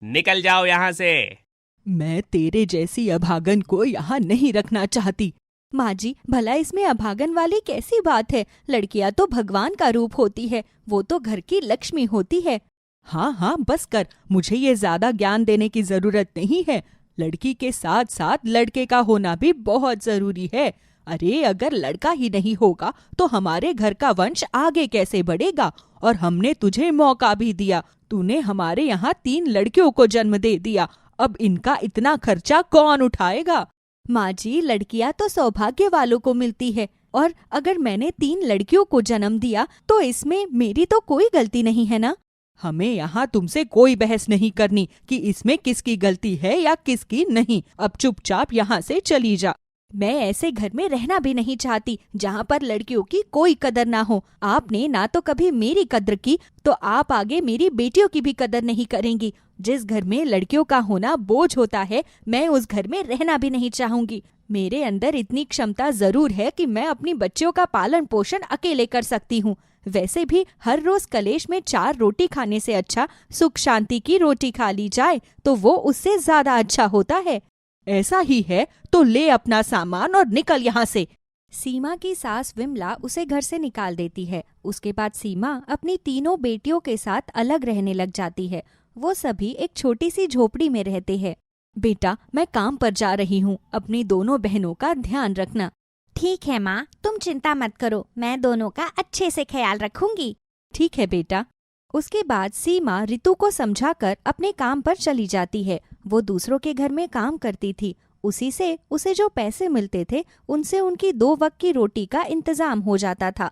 निकल जाओ यहाँ से। मैं तेरे जैसी अभागन को यहाँ नहीं रखना चाहती। माँ जी, भला इसमें अभागन वाली कैसी बात है? लड़कियाँ तो भगवान का रूप होती है, वो तो घर की लक्ष्मी होती है। हाँ हाँ बस कर, मुझे ये ज्यादा ज्ञान देने की जरूरत नहीं है। लड़की के साथ साथ लड़के का होना भी बहुत जरूरी है। अरे अगर लड़का ही नहीं होगा तो हमारे घर का वंश आगे कैसे बढ़ेगा? और हमने तुझे मौका भी दिया, तूने हमारे यहाँ 3 लड़कियों को जन्म दे दिया। अब इनका इतना खर्चा कौन उठाएगा? माँ जी, लड़कियाँ तो सौभाग्य वालों को मिलती है, और अगर मैंने 3 लड़कियों को जन्म दिया तो इसमें मेरी तो कोई गलती नहीं है ना। हमें यहाँ तुमसे कोई बहस नहीं करनी कि इसमें किसकी गलती है या किसकी नहीं। अब चुपचाप यहाँ से चली जा। मैं ऐसे घर में रहना भी नहीं चाहती जहाँ पर लड़कियों की कोई कदर ना हो। आपने ना तो कभी मेरी कद्र की, तो आप आगे मेरी बेटियों की भी कदर नहीं करेंगी। जिस घर में लड़कियों का होना बोझ होता है, मैं उस घर में रहना भी नहीं चाहूंगी। मेरे अंदर इतनी क्षमता जरूर है कि मैं अपनी बच्चियों का पालन पोषण अकेले कर सकती हूँ। वैसे भी हर रोज कलेश में 4 रोटी खाने से अच्छा सुख शांति की रोटी खा ली जाए तो वो उससे ज्यादा अच्छा होता है। ऐसा ही है तो ले अपना सामान और निकल यहाँ से। सीमा की सास विमला उसे घर से निकाल देती है। उसके बाद सीमा अपनी तीनों बेटियों के साथ अलग रहने लग जाती है। वो सभी एक छोटी सी झोपड़ी में रहते हैं। बेटा, मैं काम पर जा रही हूँ, अपनी दोनों बहनों का ध्यान रखना। ठीक है माँ, तुम चिंता मत करो, मैं दोनों का अच्छे से ख्याल रखूंगी। ठीक है बेटा। उसके बाद सीमा रितु को समझाकर अपने काम पर चली जाती है। वो दूसरों के घर में काम करती थी, उसी से उसे जो पैसे मिलते थे उनसे उनकी 2 वक्त की रोटी का इंतजाम हो जाता था।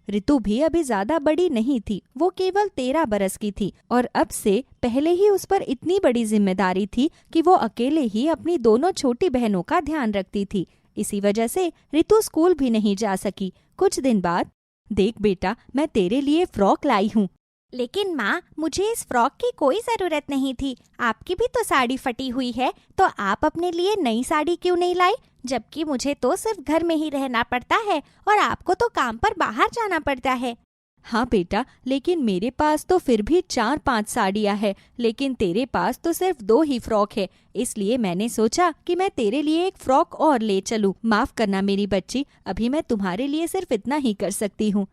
रितु भी अभी ज्यादा बड़ी नहीं थी, वो केवल 13 बरस की थी और अब से पहले ही उस पर इतनी बड़ी जिम्मेदारी थी कि वो अकेले ही अपनी दोनों छोटी बहनों का ध्यान रखती थी। इसी वजह से रितु स्कूल भी नहीं जा सकी। कुछ दिन बाद, देख बेटा, मैं तेरे लिए फ्रॉक लाई हूँ। लेकिन माँ, मुझे इस फ्रॉक की कोई जरूरत नहीं थी। आपकी भी तो साड़ी फटी हुई है, तो आप अपने लिए नई साड़ी क्यों नहीं लाई? जबकि मुझे तो सिर्फ घर में ही रहना पड़ता है और आपको तो काम पर बाहर जाना पड़ता है। हाँ बेटा, लेकिन मेरे पास तो फिर भी 4-5 साड़ियाँ हैं, लेकिन तेरे पास तो सिर्फ 2 ही फ्रॉक है। इसलिए मैंने सोचा कि मैं तेरे लिए एक फ्रॉक और ले चलूँ। माफ करना मेरी बच्ची, अभी मैं तुम्हारे लिए सिर्फ इतना ही कर सकती हूँ।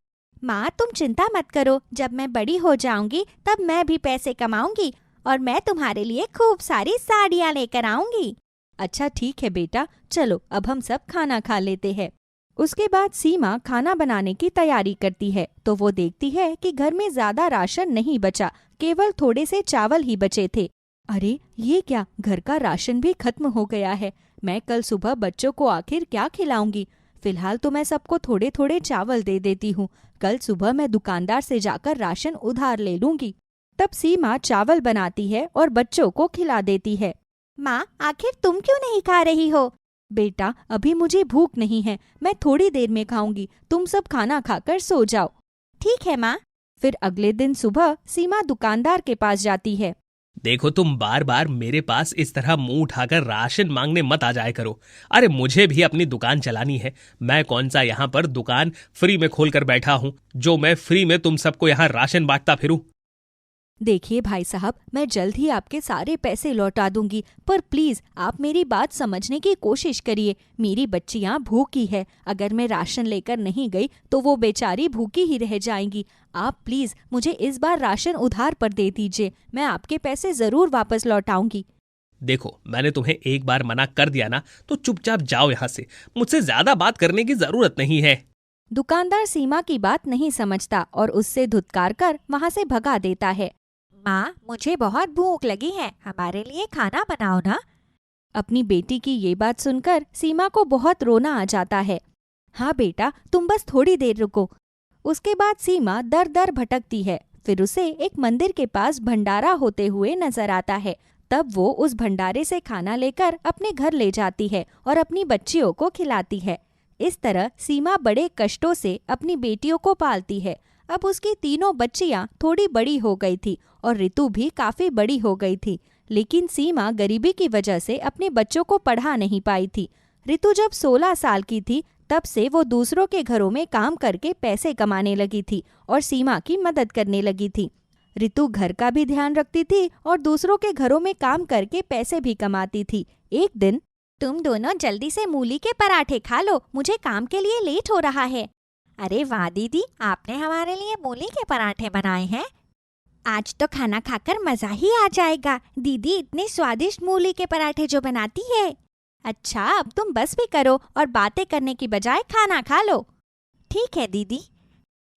माँ, तुम चिंता मत करो, जब मैं बड़ी हो जाऊंगी तब मैं भी पैसे कमाऊंगी और मैं तुम्हारे लिए खूब सारी साड़ियाँ लेकर आऊंगी। अच्छा ठीक है बेटा, चलो अब हम सब खाना खा लेते हैं। उसके बाद सीमा खाना बनाने की तैयारी करती है तो वो देखती है कि घर में ज्यादा राशन नहीं बचा, केवल थोड़े से चावल ही बचे थे। अरे ये क्या, घर का राशन भी खत्म हो गया है। मैं कल सुबह बच्चों को आखिर क्या खिलाऊंगी? फिलहाल तो मैं सबको थोड़े थोड़े चावल दे देती हूँ। कल सुबह मैं दुकानदार से जाकर राशन उधार ले लूंगी। तब सीमा चावल बनाती है और बच्चों को खिला देती है। माँ, आखिर तुम क्यों नहीं खा रही हो? बेटा, अभी मुझे भूख नहीं है, मैं थोड़ी देर में खाऊंगी। तुम सब खाना खाकर सो जाओ। ठीक है माँ। फिर अगले दिन सुबह सीमा दुकानदार के पास जाती है। देखो, तुम बार बार मेरे पास इस तरह मुंह उठाकर राशन मांगने मत आ जाया करो। अरे मुझे भी अपनी दुकान चलानी है। मैं कौन सा यहाँ पर दुकान फ्री में खोल कर बैठा हूँ जो मैं फ्री में तुम सबको यहाँ राशन बांटता फिरूं। देखिए भाई साहब, मैं जल्द ही आपके सारे पैसे लौटा दूंगी, पर प्लीज आप मेरी बात समझने की कोशिश करिए। मेरी बच्चियां भूखी है, अगर मैं राशन लेकर नहीं गई तो वो बेचारी भूखी ही रह जाएंगी। आप प्लीज मुझे इस बार राशन उधार पर दे दीजिए, मैं आपके पैसे जरूर वापस लौटाऊंगी। देखो, मैंने तुम्हें एक बार मना कर दिया ना, तो चुपचाप जाओ यहाँ से। मुझसे ज्यादा बात करने की जरूरत नहीं है। दुकानदार सीमा की बात नहीं समझता और उससे धुतकार कर वहाँ से भगा देता है। माँ, मुझे बहुत भूख लगी है, हमारे लिए खाना बनाओ ना। अपनी बेटी की ये बात सुनकर सीमा को बहुत रोना आ जाता है। हाँ बेटा, तुम बस थोड़ी देर रुको। उसके बाद सीमा दर दर भटकती है। फिर उसे एक मंदिर के पास भंडारा होते हुए नजर आता है। तब वो उस भंडारे से खाना लेकर अपने घर ले जाती है और अपनी बच्चियों को खिलाती है। इस तरह सीमा बड़े कष्टों से अपनी बेटियों को पालती है। अब उसकी तीनों बच्चियां थोड़ी बड़ी हो गई थी और रितु भी काफी बड़ी हो गई थी, लेकिन सीमा गरीबी की वजह से अपने बच्चों को पढ़ा नहीं पाई थी। रितु जब 16 साल की थी तब से वो दूसरों के घरों में काम करके पैसे कमाने लगी थी और सीमा की मदद करने लगी थी। ऋतु घर का भी ध्यान रखती थी और दूसरों के घरों में काम करके पैसे भी कमाती थी। एक दिन, तुम दोनों जल्दी से मूली के पराठे खा लो, मुझे काम के लिए लेट हो रहा है। अरे वाह दीदी, आपने हमारे लिए मूली के पराठे बनाए हैं। आज तो खाना खाकर मजा ही आ जाएगा। दीदी इतने स्वादिष्ट मूली के पराठे जो बनाती है। अच्छा, अब तुम बस भी करो और बातें करने की बजाय खाना खा लो। ठीक है दीदी।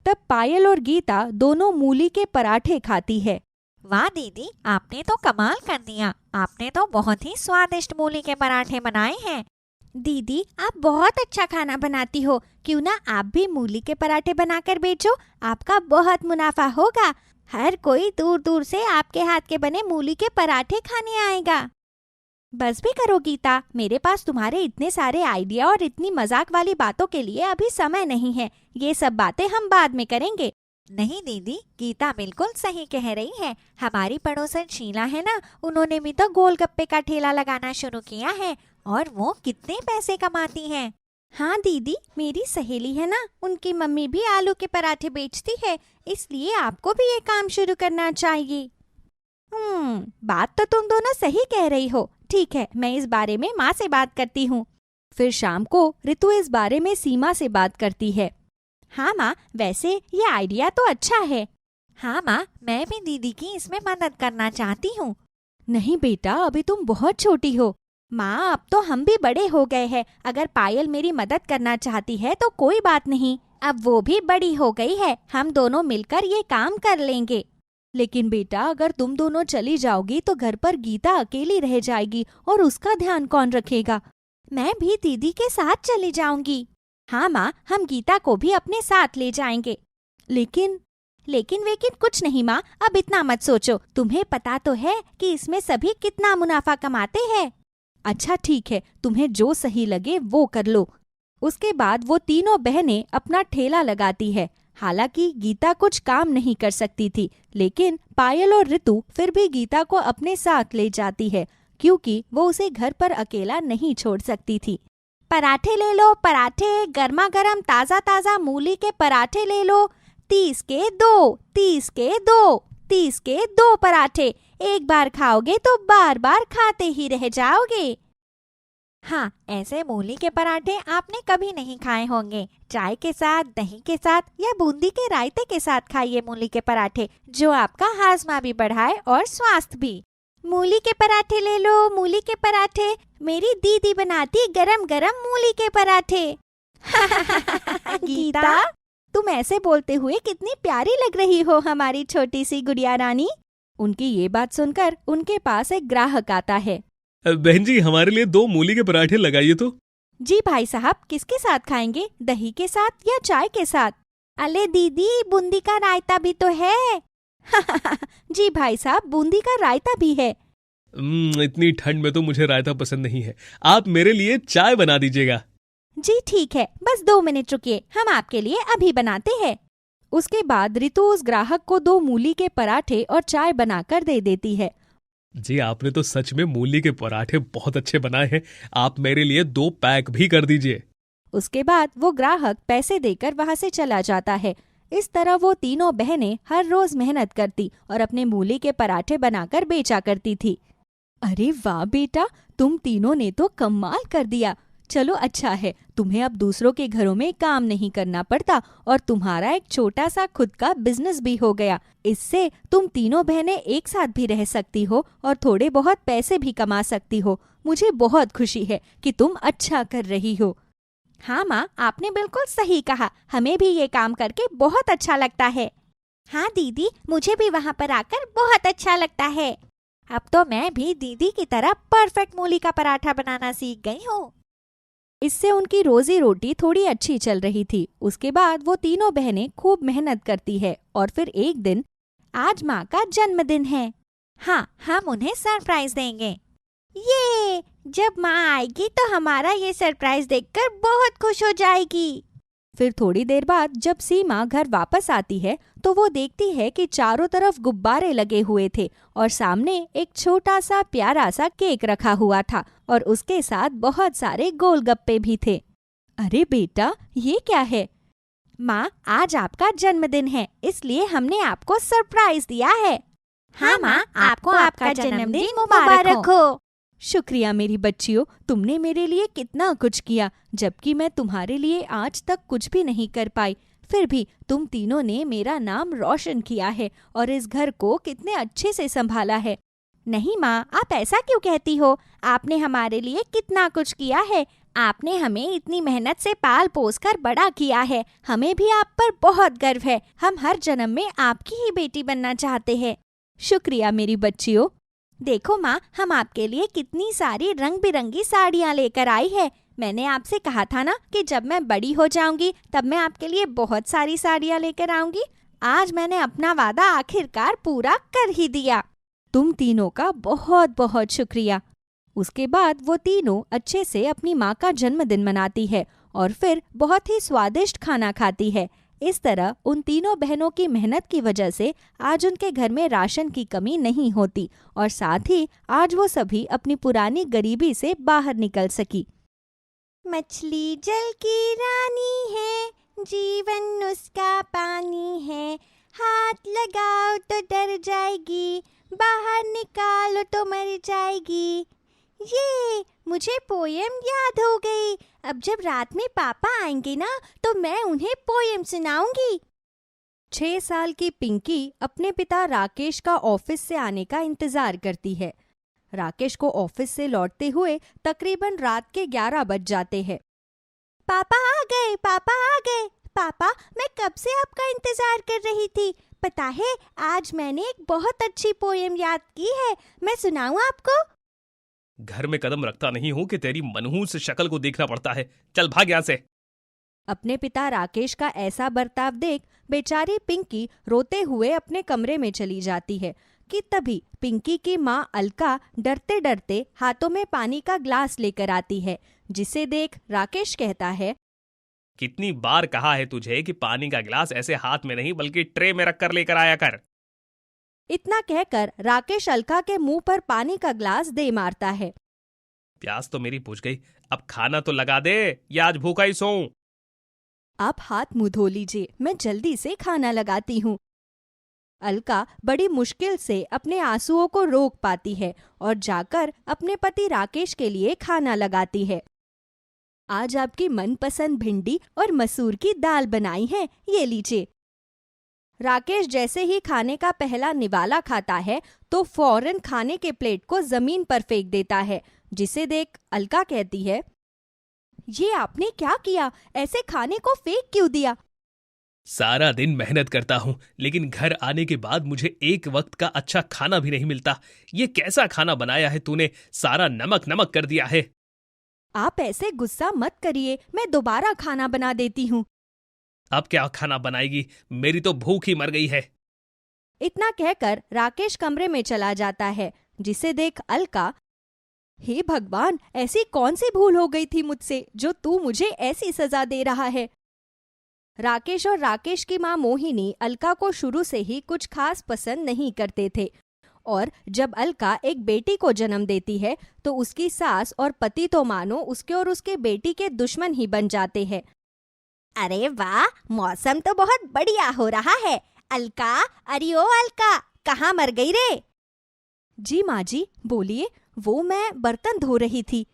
तब पायल और गीता दोनों मूली के पराठे खाती है। वाह दीदी, आपने तो कमाल कर दिया। आपने तो बहुत ही स्वादिष्ट मूली के पराठे बनाए हैं। दीदी, आप बहुत अच्छा खाना बनाती हो। क्यों ना आप भी मूली के पराठे बनाकर बेचो, आपका बहुत मुनाफा होगा। हर कोई दूर दूर से आपके हाथ के बने मूली के पराठे खाने आएगा। बस भी करो गीता, मेरे पास तुम्हारे इतने सारे आइडिया और इतनी मजाक वाली बातों के लिए अभी समय नहीं है। ये सब बातें हम बाद में करेंगे। नहीं दीदी, गीता बिल्कुल सही कह रही है। हमारी पड़ोसन शीला है ना, उन्होंने भी तो गोलगप्पे का ठेला लगाना शुरू किया है और वो कितने पैसे कमाती हैं। हाँ दीदी, मेरी सहेली है ना, उनकी मम्मी भी आलू के पराठे बेचती है, इसलिए आपको भी ये काम शुरू करना चाहिए। बात तो तुम दोनों सही कह रही हो। ठीक है, मैं इस बारे में माँ से बात करती हूँ। फिर शाम को ऋतु इस बारे में सीमा से बात करती है। हाँ माँ, वैसे ये आइडिया तो अच्छा है। हाँ माँ, मैं भी दीदी की इसमें मदद करना चाहती हूँ। नहीं बेटा, अभी तुम बहुत छोटी हो। माँ, अब तो हम भी बड़े हो गए हैं। अगर पायल मेरी मदद करना चाहती है तो कोई बात नहीं। अब वो भी बड़ी हो गई है, हम दोनों मिलकर ये काम कर लेंगे। लेकिन बेटा, अगर तुम दोनों चली जाओगी तो घर पर गीता अकेली रह जाएगी और उसका ध्यान कौन रखेगा? मैं भी दीदी के साथ चली जाऊंगी। हाँ माँ, हम गीता को भी अपने साथ ले जाएंगे। लेकिन कुछ नहीं माँ, अब इतना मत सोचो। तुम्हें पता तो है कि इसमें सभी कितना मुनाफा कमाते हैं। अच्छा ठीक है, तुम्हें जो सही लगे वो कर लो। उसके बाद वो तीनों बहनें अपना ठेला लगाती है। हालांकि गीता कुछ काम नहीं कर सकती थी, लेकिन पायल और ऋतु फिर भी गीता को अपने साथ ले जाती है, क्योंकि वो उसे घर पर अकेला नहीं छोड़ सकती थी। पराठे ले लो, पराठे, गर्मा गर्म ताजा ताजा मूली के पराठे ले लो। 30 के 2, 30 के 2, 30 के 2 पराठे। एक बार खाओगे तो बार बार खाते ही रह जाओगे। हाँ, ऐसे मूली के पराठे आपने कभी नहीं खाए होंगे। चाय के साथ, दही के साथ या बूंदी के रायते के साथ खाइए मूली के पराठे, जो आपका हाजमा भी बढ़ाए और स्वास्थ्य भी। मूली के पराठे ले लो, मूली के पराठे। मेरी दीदी बनाती गरम गरम मूली के पराठे। गीता, तुम ऐसे बोलते हुए कितनी प्यारी लग रही हो, हमारी छोटी सी गुड़िया रानी। उनकी ये बात सुनकर उनके पास एक ग्राहक आता है। बहन जी, हमारे लिए 2 मूली के पराठे लगाइए तो। जी भाई साहब, किसके साथ खाएंगे, दही के साथ या चाय के साथ? अले दीदी, बूंदी का रायता भी तो है। जी भाई साहब, बूंदी का रायता भी है। इतनी ठंड में तो मुझे रायता पसंद नहीं है। आप मेरे लिए चाय बना दीजिएगा। जी ठीक है, बस 2 मिनट रुकिए, हम आपके लिए अभी बनाते हैं। उसके बाद ऋतु उस ग्राहक को 2 मूली के पराठे और चाय बनाकर दे देती है। जी, आपने तो सच में मूली के पराठे बहुत अच्छे बनाए हैं। आप मेरे लिए 2 पैक भी कर दीजिए। उसके बाद वो ग्राहक पैसे देकर वहां से चला जाता है। इस तरह वो तीनों बहनें हर रोज मेहनत करती और अपने मूली के पराठे बनाकर बेचा करती थी। अरे वाह बेटा, तुम तीनों ने तो कमाल कर दिया। चलो अच्छा है, तुम्हें अब दूसरों के घरों में काम नहीं करना पड़ता और तुम्हारा एक छोटा सा खुद का बिजनेस भी हो गया। इससे तुम तीनों बहनें एक साथ भी रह सकती हो और थोड़े बहुत पैसे भी कमा सकती हो। मुझे बहुत खुशी है कि तुम अच्छा कर रही हो। हाँ माँ, आपने बिल्कुल सही कहा। हमें भी ये काम करके बहुत अच्छा लगता है। हाँ दीदी, मुझे भी वहाँ पर आकर बहुत अच्छा लगता है। अब तो मैं भी दीदी की तरह परफेक्ट मूली का पराठा बनाना सीख गई हूँ। इससे उनकी रोजी रोटी थोड़ी अच्छी चल रही थी। उसके बाद वो तीनों बहनें खूब मेहनत करती है और फिर एक दिन, आज माँ का जन्मदिन है। हाँ, हम उन्हें सरप्राइज देंगे। ये जब माँ आएगी तो हमारा ये सरप्राइज देखकर बहुत खुश हो जाएगी। फिर थोड़ी देर बाद जब सीमा घर वापस आती है तो वो देखती है कि चारों तरफ गुब्बारे लगे हुए थे और सामने एक छोटा सा प्यारा सा केक रखा हुआ था और उसके साथ बहुत सारे गोलगप्पे भी थे। अरे बेटा, ये क्या है? माँ, आज आपका जन्मदिन है, इसलिए हमने आपको सरप्राइज दिया है। हाँ माँ, आपको आपका जन्मदिन मुबारक हो। शुक्रिया मेरी बच्चियों, तुमने मेरे लिए कितना कुछ किया, जबकि मैं तुम्हारे लिए आज तक कुछ भी नहीं कर पाई। फिर भी तुम तीनों ने मेरा नाम रोशन किया है और इस घर को कितने अच्छे से संभाला है। नहीं माँ, आप ऐसा क्यों कहती हो? आपने हमारे लिए कितना कुछ किया है। आपने हमें इतनी मेहनत से पाल पोस कर बड़ा किया है। हमें भी आप पर बहुत गर्व है। हम हर जन्म में आपकी ही बेटी बनना चाहते हैं। शुक्रिया मेरी बच्चियों। देखो माँ, हम आपके लिए कितनी सारी रंग बिरंगी साड़ियाँ लेकर आई है। मैंने आपसे कहा था ना कि जब मैं बड़ी हो जाऊंगी तब मैं आपके लिए बहुत सारी साड़ियाँ लेकर आऊंगी। आज मैंने अपना वादा आखिरकार पूरा कर ही दिया। तुम तीनों का बहुत बहुत शुक्रिया। उसके बाद वो तीनों अच्छे से अपनी माँ का जन्मदिन मनाती है और फिर बहुत ही स्वादिष्ट खाना खाती है। इस तरह उन तीनों बहनों की मेहनत की वजह से आज उनके घर में राशन की कमी नहीं होती और साथ ही आज वो सभी अपनी पुरानी गरीबी से बाहर निकल सकी। मछली जल की रानी है, जीवन उसका पानी है। हाथ लगाओ तो डर जाएगी, बाहर निकालो तो मर जाएगी। ये मुझे पोयम याद हो गई। अब जब रात में पापा आएंगे ना तो मैं उन्हें पोयम सुनाऊंगी। 6 साल की पिंकी अपने पिता राकेश का ऑफिस से आने का इंतजार करती है। राकेश को ऑफिस से लौटते हुए तकरीबन रात के 11 बज जाते हैं। पापा आ गए, पापा आ गए। पापा, मैं कब से आपका इंतजार कर रही थी। पता है, आज मैंने एक बहुत अच्छी पोयम याद की है। मैं सुनाऊं आपको? घर में कदम रखता नहीं हूं कि तेरी मनहूस शक्ल को देखना पड़ता है। चल भाग यहाँ से। अपने पिता राकेश का ऐसा बर्ताव देख बेचारी पिंकी रोते हुए अपने कमरे में चली जाती है कि तभी पिंकी की माँ अलका डरते डरते हाथों में पानी का ग्लास लेकर आती है, जिसे देख राकेश कहता है, कितनी बार कहा है तुझे कि पानी का गिलास ऐसे हाथ में नहीं बल्कि ट्रे में रखकर लेकर आया कर। इतना कहकर राकेश अलका के मुंह पर पानी का ग्लास दे मारता है। प्यास तो मेरी बुझ गई, अब खाना तो लगा दे या आज भूखा ही सोऊं। आप हाथ मुंह धो लीजिए, मैं जल्दी से खाना लगाती हूँ। अलका बड़ी मुश्किल से अपने आंसुओं को रोक पाती है और जाकर अपने पति राकेश के लिए खाना लगाती है। आज आपकी मनपसंद भिंडी और मसूर की दाल बनाई है, ये लीजिए। राकेश जैसे ही खाने का पहला निवाला खाता है तो फौरन खाने के प्लेट को जमीन पर फेंक देता है, जिसे देख अलका कहती है, ये आपने क्या किया? ऐसे खाने को फेंक क्यों दिया? सारा दिन मेहनत करता हूं लेकिन घर आने के बाद मुझे एक वक्त का अच्छा खाना भी नहीं मिलता। ये कैसा खाना बनाया है तूने? सारा नमक नमक कर दिया है। आप ऐसे गुस्सा मत करिए, मैं दोबारा खाना बना देती हूँ। अब क्या खाना बनाएगी? मेरी तो भूख ही मर गई है। इतना कहकर राकेश कमरे में चला जाता है, जिसे देख अलका, हे भगवान, ऐसी कौन सी भूल हो गई थी मुझसे जो तू मुझे ऐसी सजा दे रहा है। राकेश और राकेश की माँ मोहिनी अलका को शुरू से ही कुछ खास पसंद नहीं करते थे और जब अलका एक बेटी को जन्म देती है तो उसकी सास और पति तो मानो उसके और उसके बेटी के दुश्मन ही बन जाते हैं। अरे वाह, मौसम तो बहुत बढ़िया हो रहा है। अलका, अरे ओ अलका, कहाँ मर गई रे? जी माँ जी, बोलिए। वो मैं बर्तन धो रही थी।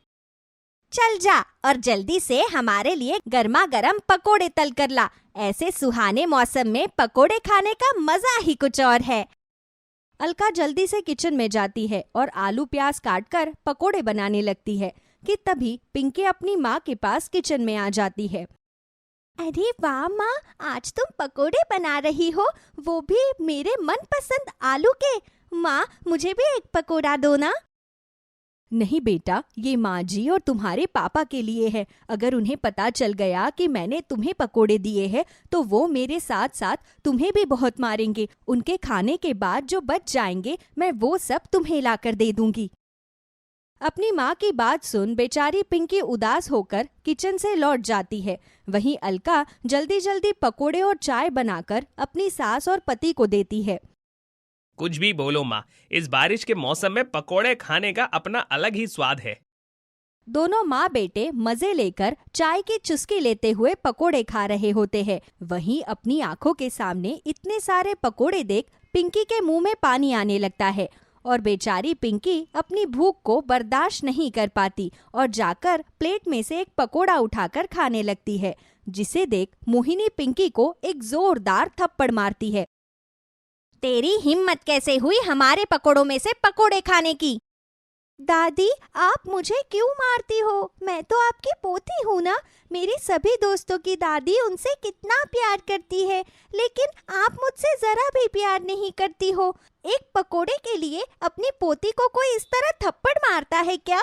चल जा और जल्दी से हमारे लिए गर्मा गर्म पकोड़े तल कर ला। ऐसे सुहाने मौसम में पकोड़े खाने का मजा ही कुछ और है। अलका जल्दी से किचन में जाती है और आलू प्याज काटकर पकोड़े बनाने लगती है कि तभी पिंकी अपनी माँ के पास किचन में आ जाती है। अरे वाह माँ, आज तुम पकोड़े बना रही हो, वो भी मेरे मनपसंद आलू के। माँ, मुझे भी एक पकोड़ा दो ना। नहीं बेटा, ये माँ जी और तुम्हारे पापा के लिए है। अगर उन्हें पता चल गया कि मैंने तुम्हें पकोड़े दिए हैं तो वो मेरे साथ साथ तुम्हें भी बहुत मारेंगे। उनके खाने के बाद जो बच जाएंगे मैं वो सब तुम्हें लाकर दे दूंगी। अपनी माँ की बात सुन बेचारी पिंकी उदास होकर किचन से लौट जाती है। वहीं अलका जल्दी जल्दी पकोड़े और चाय बनाकर अपनी सास और पति को देती है। कुछ भी बोलो माँ, इस बारिश के मौसम में पकोड़े खाने का अपना अलग ही स्वाद है। दोनों माँ बेटे मजे लेकर चाय की चुस्की लेते हुए पकोड़े खा रहे होते हैं। वहीं अपनी आंखों के सामने इतने सारे पकोड़े देख पिंकी के मुंह में पानी आने लगता है और बेचारी पिंकी अपनी भूख को बर्दाश्त नहीं कर पाती और जाकर प्लेट में से एक पकोड़ा उठाकर खाने लगती है, जिसे देख मोहिनी पिंकी को एक जोरदार थप्पड़ मारती है। तेरी हिम्मत कैसे हुई हमारे पकोड़ों में से पकोड़े खाने की? दादी, आप मुझे क्यों मारती हो? मैं तो आपकी पोती हूँ ना। मेरी सभी दोस्तों की दादी उनसे कितना प्यार करती है, लेकिन आप मुझसे जरा भी प्यार नहीं करती हो। एक पकोड़े के लिए अपनी पोती को कोई इस तरह थप्पड़ मारता है क्या?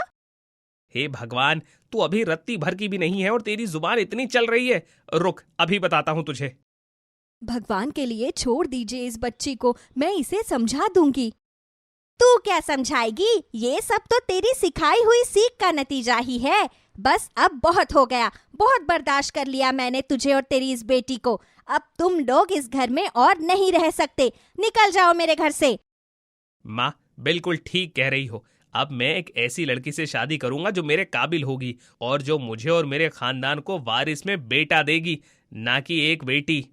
हे भगवान, तू अभी रत्ती भर की भी नहीं है और तेरी जुबान इतनी चल रही है। रुक, अभी बताता हूँ तुझे। भगवान के लिए छोड़ दीजिए इस बच्ची को, मैं इसे समझा दूंगी। तू क्या समझाएगी? ये सब तो तेरी सिखाई हुई सीख का नतीजा ही है। बस अब बहुत हो गया, बहुत बर्दाश्त कर लिया मैंने तुझे और तेरी इस बेटी को। अब तुम लोग इस घर में और नहीं रह सकते। निकल जाओ मेरे घर से। माँ बिल्कुल ठीक कह रही हो। अब मैं एक ऐसी लड़की से शादी करूंगा जो मेरे काबिल होगी और जो मुझे और मेरे खानदान को वारिस में बेटा देगी, ना कि एक बेटी।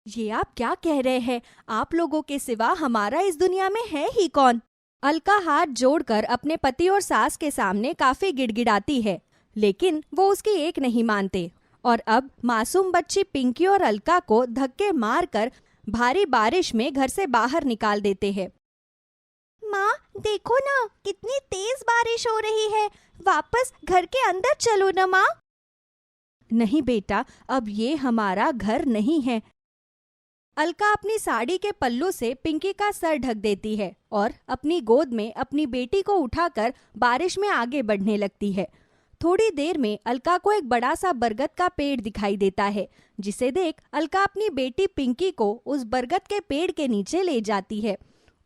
ये आप क्या कह रहे हैं? आप लोगों के सिवा हमारा इस दुनिया में है ही कौन? अलका हाथ जोड़कर अपने पति और सास के सामने काफी गिड़गिड़ाती है, लेकिन वो उसकी एक नहीं मानते और अब मासूम बच्ची पिंकी और अलका को धक्के मारकर भारी बारिश में घर से बाहर निकाल देते हैं। माँ देखो ना, कितनी तेज बारिश हो रही है। वापस घर के अंदर चलो ना माँ। नहीं बेटा, अब ये हमारा घर नहीं है। अलका अपनी साड़ी के पल्लू से पिंकी का सर ढक देती है और अपनी गोद में अपनी बेटी को उठाकर बारिश में आगे बढ़ने लगती है। थोड़ी देर में अलका को एक बड़ा सा बरगद का पेड़ दिखाई देता है, जिसे देख अलका अपनी बेटी पिंकी को उस बरगद के पेड़ के नीचे ले जाती है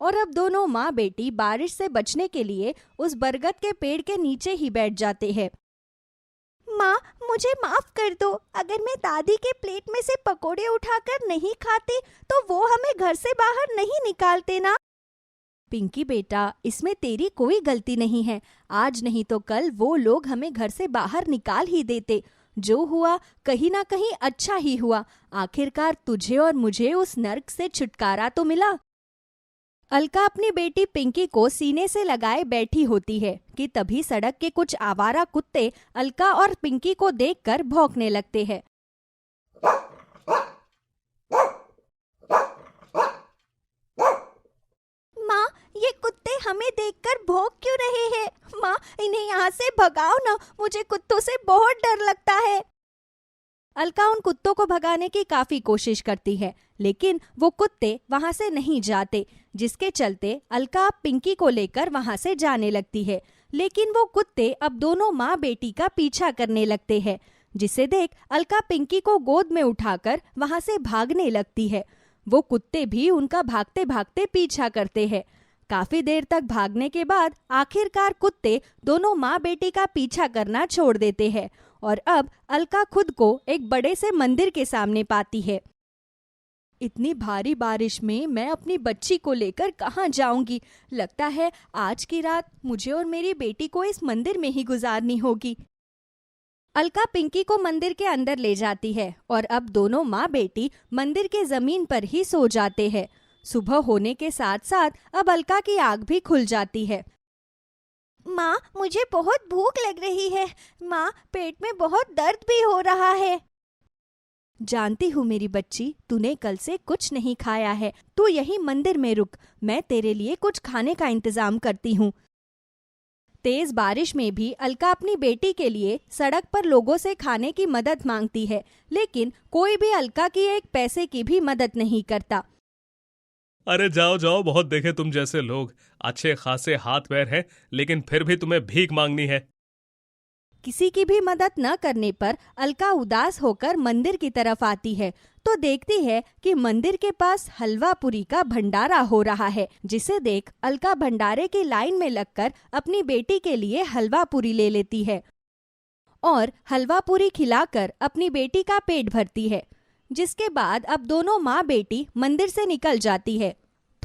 और अब दोनों माँ बेटी बारिश से बचने के लिए उस बरगद के पेड़ के नीचे ही बैठ जाते हैं। माँ मुझे माफ कर दो। अगर मैं दादी के प्लेट में से पकोड़े उठाकर नहीं खाते तो वो हमें घर से बाहर नहीं निकालते ना। पिंकी बेटा, इसमें तेरी कोई गलती नहीं है। आज नहीं तो कल वो लोग हमें घर से बाहर निकाल ही देते। जो हुआ कहीं ना कहीं अच्छा ही हुआ। आखिरकार तुझे और मुझे उस नर्क से छुटकारा तो मिला। अलका अपनी बेटी पिंकी को सीने से लगाए बैठी होती है कि तभी सड़क के कुछ आवारा कुत्ते अलका और पिंकी को देखकर भौंकने लगते हैं। माँ, ये कुत्ते हमें देखकर भौंक क्यों रहे हैं? माँ, इन्हें यहाँ से भगाओ ना, मुझे कुत्तों से बहुत डर लगता है। अलका उन कुत्तों को भगाने की काफी कोशिश करती है, लेकिन वो कुत्ते वहां से नहीं जाते, जिसके चलते अलका पिंकी को लेकर वहां से जाने लगती है। लेकिन वो कुत्ते अब दोनों माँ बेटी का पीछा करने लगते हैं, जिसे देख अलका पिंकी को गोद में उठाकर वहां से भागने लगती है। वो कुत्ते भी उनका भागते भागते पीछा करते हैं। काफी देर तक भागने के बाद आखिरकार कुत्ते दोनों माँ बेटी का पीछा करना छोड़ देते हैं और अब अलका खुद को एक बड़े से मंदिर के सामने पाती है। इतनी भारी बारिश में मैं अपनी बच्ची को लेकर कहाँ जाऊंगी? लगता है आज की रात मुझे और मेरी बेटी को इस मंदिर में ही गुजारनी होगी। अलका पिंकी को मंदिर के अंदर ले जाती है और अब दोनों माँ बेटी मंदिर के जमीन पर ही सो जाते हैं। सुबह होने के साथ साथ अब अलका की आँख भी खुल जाती है। माँ, मुझे बहुत भूख लग रही है। माँ, पेट में बहुत दर्द भी हो रहा है। जानती हूँ मेरी बच्ची, तूने कल से कुछ नहीं खाया है। तू यहीं मंदिर में रुक, मैं तेरे लिए कुछ खाने का इंतजाम करती हूँ। तेज बारिश में भी अलका अपनी बेटी के लिए सड़क पर लोगों से खाने की मदद मांगती है, लेकिन कोई भी अलका की एक पैसे की भी मदद नहीं करता। अरे जाओ जाओ, बहुत देखे तुम जैसे लोग। अच्छे खासे हाथ पैर हैं, लेकिन फिर भी तुम्हें भीख मांगनी है। किसी की भी मदद न करने पर अलका उदास होकर मंदिर की तरफ आती है तो देखती है कि मंदिर के पास हलवा पूरी का भंडारा हो रहा है, जिसे देख अलका भंडारे की लाइन में लगकर अपनी बेटी के लिए हलवा पूरी ले लेती है और हलवा पूरी खिलाकर अपनी बेटी का पेट भरती है। जिसके बाद अब दोनों माँ बेटी मंदिर से निकल जाती है।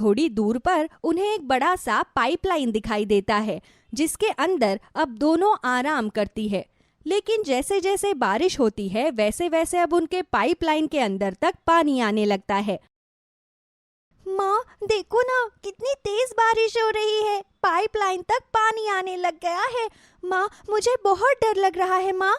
थोड़ी दूर पर उन्हें एक बड़ा सा पाइपलाइन दिखाई देता है, जिसके अंदर अब दोनों आराम करती है। लेकिन जैसे जैसे बारिश होती है वैसे वैसे अब उनके पाइपलाइन के अंदर तक पानी आने लगता है। माँ देखो ना, कितनी तेज बारिश हो रही है, पाइपलाइन तक पानी आने लग गया है। माँ मुझे बहुत डर लग रहा है माँ।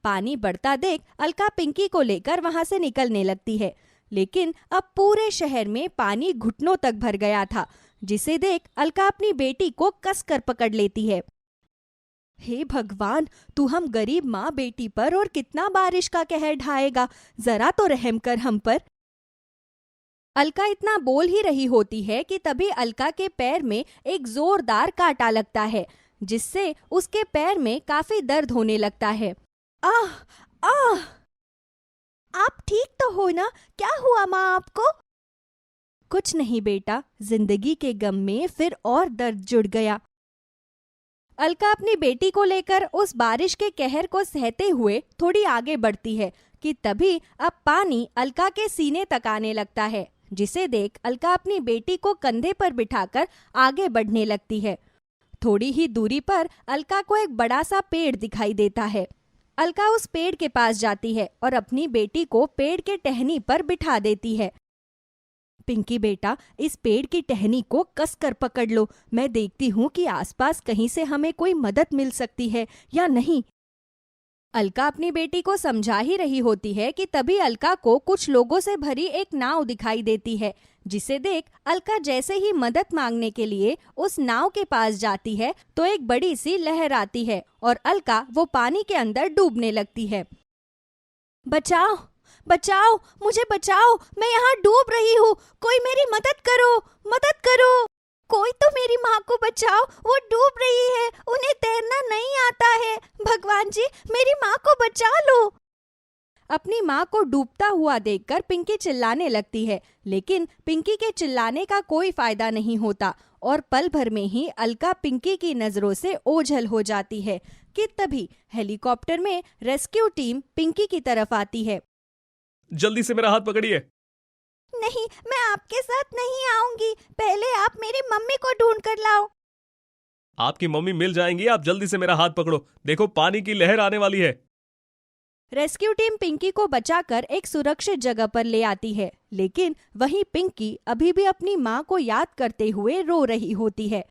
पानी बढ़ता देख अलका पिंकी को लेकर वहां से निकलने लगती है, लेकिन अब पूरे शहर में पानी घुटनों तक भर गया था, जिसे देख अलका अपनी बेटी को कसकर पकड़ लेती है। हे भगवान, तू हम गरीब माँ बेटी पर और कितना बारिश का कहर ढाएगा, जरा तो रहम कर हम पर। अलका इतना बोल ही रही होती है कि तभी अलका के पैर में एक जोरदार कांटा लगता है, जिससे उसके पैर में काफी दर्द होने लगता है। आह आह, आप ठीक तो हो ना? क्या हुआ माँ आपको? कुछ नहीं बेटा, जिंदगी के गम में फिर और दर्द जुड़ गया। अलका अपनी बेटी को लेकर उस बारिश के कहर को सहते हुए थोड़ी आगे बढ़ती है कि तभी अब पानी अलका के सीने तक आने लगता है, जिसे देख अलका अपनी बेटी को कंधे पर बिठाकर आगे बढ़ने लगती है। थोड़ी ही दूरी पर अलका को एक बड़ा सा पेड़ दिखाई देता है। अलका उस पेड़ के पास जाती है और अपनी बेटी को पेड़ के टहनी पर बिठा देती है। पिंकी बेटा, इस पेड़ की टहनी को कसकर पकड़ लो, मैं देखती हूँ कि आसपास कहीं से हमें कोई मदद मिल सकती है या नहीं। अलका अपनी बेटी को समझा ही रही होती है कि तभी अलका को कुछ लोगों से भरी एक नाव दिखाई देती है, जिसे देख अलका जैसे ही मदद मांगने के लिए उस नाव के पास जाती है तो एक बड़ी सी लहर आती है और अलका वो पानी के अंदर डूबने लगती है। बचाओ बचाओ, मुझे बचाओ, मैं यहाँ डूब रही हूँ, कोई मेरी मदद करो, मदद करो, कोई तो मेरी माँ को बचाओ, वो डूब रही है, उन्हें तैरना नहीं आता है, भगवान जी मेरी माँ को बचा लो। अपनी माँ को डूबता हुआ देखकर पिंकी चिल्लाने लगती है, लेकिन पिंकी के चिल्लाने का कोई फायदा नहीं होता और पल भर में ही अलका पिंकी की नजरों से ओझल हो जाती है कि तभी हेलीकॉप्टर में रेस्क्यू टीम पिंकी की तरफ आती है। जल्दी से मेरा हाथ पकड़िए। नहीं, मैं आपके साथ नहीं आऊंगी, पहले आप मेरी मम्मी को ढूंढ कर लाओ। आपकी मम्मी मिल जाएंगी, आप जल्दी से मेरा हाथ पकड़ो, देखो पानी की लहर आने वाली है। रेस्क्यू टीम पिंकी को बचाकर एक सुरक्षित जगह पर ले आती है, लेकिन वहीं पिंकी अभी भी अपनी माँ को याद करते हुए रो रही होती है।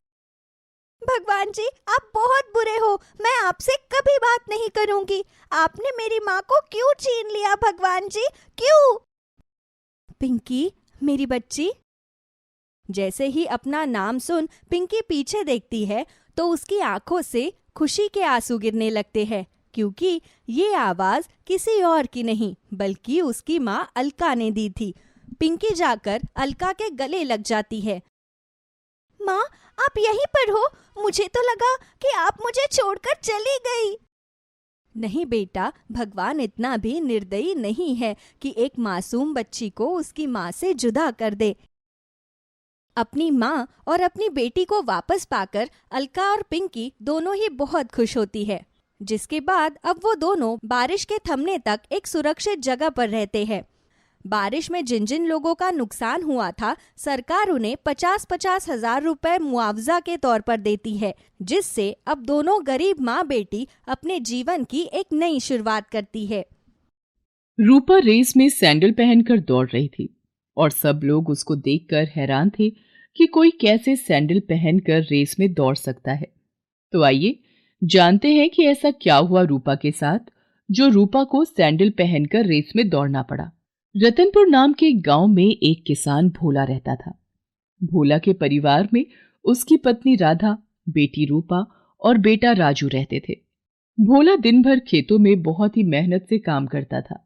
भगवान जी आप बहुत बुरे हो, मैं आपसे कभी बात नहीं करूंगी, आपने मेरी माँ को क्यों छीन लिया भगवान जी, क्यों? पिंकी मेरी बच्ची। जैसे ही अपना नाम सुन पिंकी पीछे देखती है तो उसकी आंखों से खुशी के आंसू गिरने लगते हैं, क्योंकि ये आवाज किसी और की नहीं बल्कि उसकी माँ अलका ने दी थी। पिंकी जाकर अलका के गले लग जाती है। माँ आप यहीं पर हो? मुझे तो लगा कि आप मुझे छोड़कर चली गई। नहीं बेटा, भगवान इतना भी निर्दयी नहीं है कि एक मासूम बच्ची को उसकी माँ से जुदा कर दे। अपनी माँ और अपनी बेटी को वापस पाकर अलका और पिंकी दोनों ही बहुत खुश होती है, जिसके बाद अब वो दोनों बारिश के थमने तक एक सुरक्षित जगह पर रहते हैं। बारिश में जिन जिन लोगों का नुकसान हुआ था, सरकार उन्हें 50-50 हजार रुपए मुआवजा के तौर पर देती है, जिससे अब दोनों गरीब माँ बेटी अपने जीवन की एक नई शुरुआत करती है। रूपा रेस में सैंडल पहनकर दौड़ रही थी और सब लोग उसको देखकर हैरान थे कि कोई कैसे सैंडल पहनकर रेस में दौड़ सकता है। तो आइए जानते हैं कि ऐसा क्या हुआ रूपा के साथ, जो रूपा को सैंडल पहनकर रेस में दौड़ना पड़ा। रतनपुर नाम के गांव में एक किसान भोला रहता था। भोला के परिवार में उसकी पत्नी राधा, बेटी रूपा और बेटा राजू रहते थे। भोला दिन भर खेतों में बहुत ही मेहनत से काम करता था।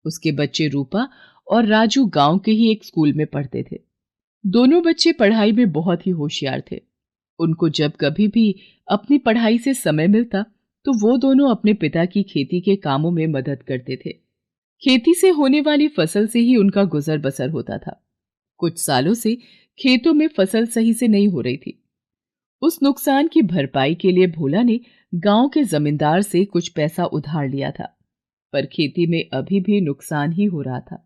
उसके बच्चे रूपा और राजू गांव के ही एक स्कूल में पढ़ते थे। दोनों बच्चे पढ़ाई में बहुत ही होशियार थे। उनको जब कभी भी अपनी पढ़ाई से समय मिलता तो वो दोनों अपने पिता की खेती के कामों में मदद करते थे। खेती से होने वाली फसल से ही उनका गुजर बसर होता था। कुछ सालों से खेतों में फसल सही से नहीं हो रही थी। उस नुकसान की भरपाई के लिए भोला ने गांव के जमींदार से कुछ पैसा उधार लिया था, पर खेती में अभी भी नुकसान ही हो रहा था।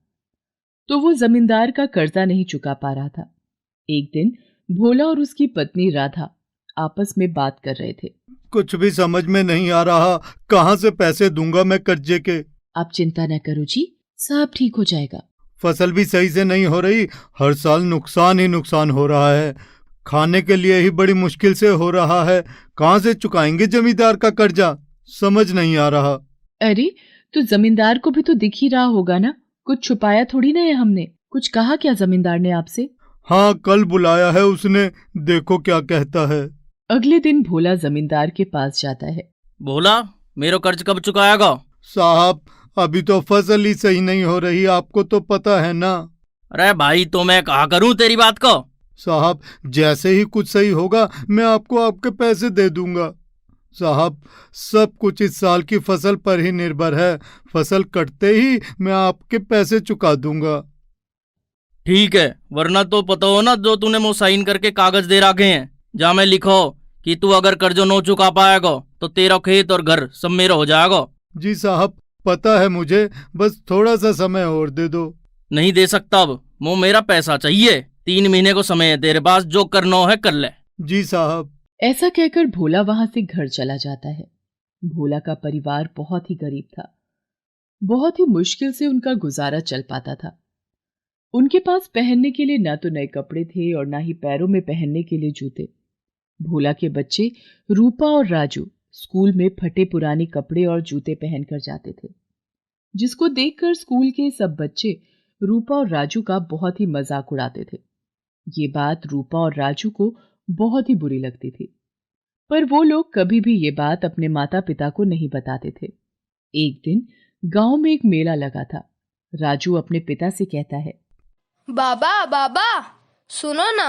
तो वो जमींदार का कर्जा नहीं चुका पा रहा था। एक दिन भोला और उसकी पत्नी राधा आपस में बात कर रहे थे। कुछ भी समझ में नहीं आ रहा, कहाँ से पैसे दूंगा मैं कर्जे के। आप चिंता न करो जी, सब ठीक हो जाएगा। फसल भी सही से नहीं हो रही, हर साल नुकसान ही नुकसान हो रहा है। खाने के लिए ही बड़ी मुश्किल से हो रहा है, कहाँ से चुकाएंगे जमींदार का कर्जा, समझ नहीं आ रहा। अरे तो जमींदार को भी तो दिख ही रहा होगा ना, कुछ छुपाया थोड़ी ना है हमने। कुछ कहा क्या जमींदार ने आपसे? हाँ, कल बुलाया है उसने, देखो क्या कहता है। अगले दिन भोला जमींदार के पास जाता है। भोला, मेरा कर्ज कब चुकाएगा? साहब, अभी तो फसल ही सही नहीं हो रही, आपको तो पता है ना। अरे भाई, तो मैं कहा करूं तेरी बात को? साहब, जैसे ही कुछ सही होगा मैं आपको आपके पैसे दे दूंगा। साहब, सब कुछ इस साल की फसल पर ही निर्भर है, फसल कटते ही मैं आपके पैसे चुका दूंगा। ठीक है, वरना तो पता हो ना, जो तूने मुँह साइन करके कागज दे रखे हैं, जहाँ में लिखो कि तू अगर कर्जो न चुका पाएगा तो तेरा खेत और घर सब मेरा हो जाएगा। जी साहब, पता है मुझे, बस थोड़ा सा समय और दे दो। नहीं दे सकता, अब मुँह मेरा पैसा चाहिए। 3 महीने को समय है तेरे पास, जो करना है कर ले। जी साहब। ऐसा कहकर भोला वहां से घर चला जाता है। भोला का परिवार बहुत ही गरीब था, बहुत ही मुश्किल से उनका गुजारा चल पाता था। उनके पास पहनने के लिए ना तो नए कपड़े थे और ना ही पैरों में पहनने के लिए जूते। भोला के बच्चे रूपा और राजू स्कूल में फटे पुराने कपड़े और जूते पहनकर जाते थे, जिसको देखकर स्कूल के सब बच्चे रूपा और राजू का बहुत ही मजाक उड़ाते थे। ये बात रूपा और राजू को बहुत ही बुरी लगती थी, पर वो लोग कभी भी ये बात अपने माता पिता को नहीं बताते थे। एक दिन गांव में एक मेला लगा था। राजू अपने पिता से कहता है, बाबा बाबा सुनो ना।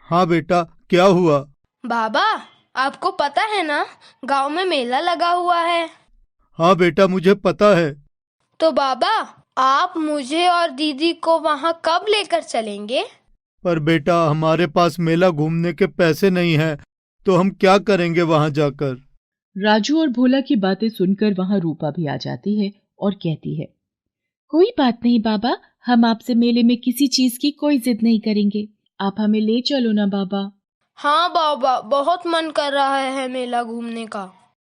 हाँ बेटा, क्या हुआ? बाबा, आपको पता है ना, गांव में मेला लगा हुआ है। हाँ बेटा, मुझे पता है। तो बाबा, आप मुझे और दीदी को वहाँ कब लेकर चलेंगे? पर बेटा, हमारे पास मेला घूमने के पैसे नहीं हैं, तो हम क्या करेंगे वहां जाकर? राजू और भोला की बातें सुनकर वहां रूपा भी आ जाती है और कहती है, कोई बात नहीं बाबा, हम आपसे मेले में किसी चीज की कोई जिद नहीं करेंगे, आप हमें ले चलो ना बाबा। हाँ बाबा, बहुत मन कर रहा है मेला घूमने का।